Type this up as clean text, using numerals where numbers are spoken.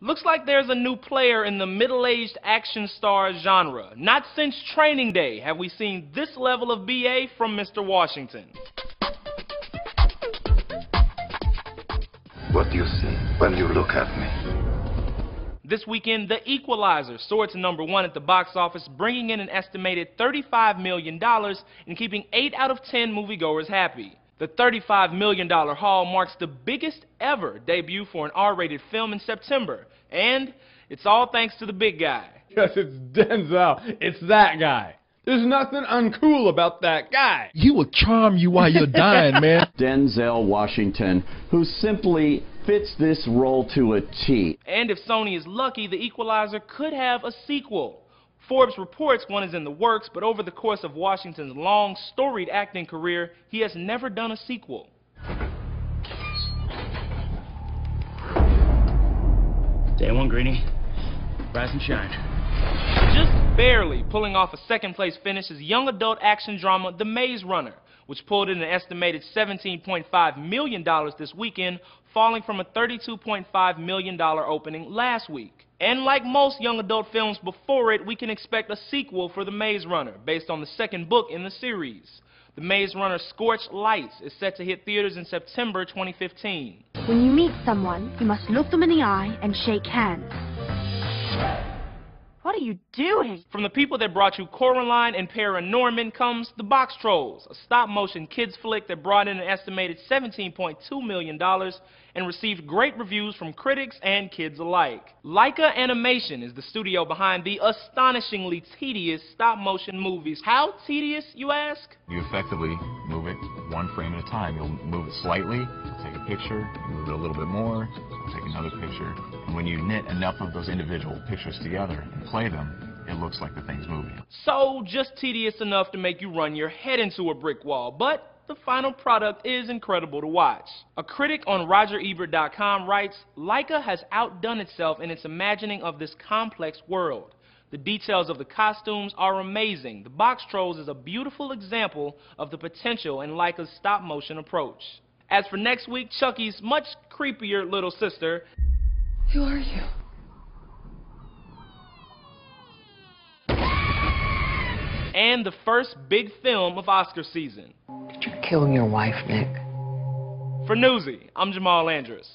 Looks like there's a new player in the middle-aged action star genre. Not since Training Day have we seen this level of BA from Mr. Washington. What do you see when you look at me? This weekend, The Equalizer soared to #1 at the box office, bringing in an estimated $35 million and keeping 8 out of 10 moviegoers happy. The $35 million haul marks the biggest ever debut for an R-rated film in September, and it's all thanks to the big guy. Yes, it's Denzel. It's that guy. There's nothing uncool about that guy. He will charm you while you're dying, man. Denzel Washington, who simply fits this role to a T. And if Sony is lucky, The Equalizer could have a sequel. Forbes reports one is in the works, but over the course of Washington's long, storied acting career, he has never done a sequel. Day one, Greenie. Rise and shine. Just barely pulling off a second-place finish is young adult action drama The Maze Runner, which pulled in an estimated $17.5 million this weekend, falling from a $32.5 million opening last week. And like most young adult films before it, we can expect a sequel for The Maze Runner, based on the second book in the series. The Maze Runner Scorched Lights is set to hit theaters in September 2015. When you meet someone, you must look them in the eye and shake hands. What are you doing? From the people that brought you Coraline and Paranorman comes The Boxtrolls, a stop-motion kids flick that brought in an estimated $17.2 million and received great reviews from critics and kids alike. Leica Animation is the studio behind the astonishingly tedious stop-motion movies. How tedious, you ask? You effectively move it one frame at a time. You'll move it slightly, you'll take a picture, move it a little bit more, you'll take another picture. And when you knit enough of those individual pictures together and play them, it looks like the thing's moving. So, just tedious enough to make you run your head into a brick wall, but the final product is incredible to watch. A critic on RogerEbert.com writes, Leica has outdone itself in its imagining of this complex world. The details of the costumes are amazing. The Boxtrolls is a beautiful example of the potential in Leica's stop-motion approach. As for next week, Chucky's much creepier little sister... Who are you? And the first big film of Oscar season. Did you kill your wife, Nick? For Newsy, I'm Jamal Andrus.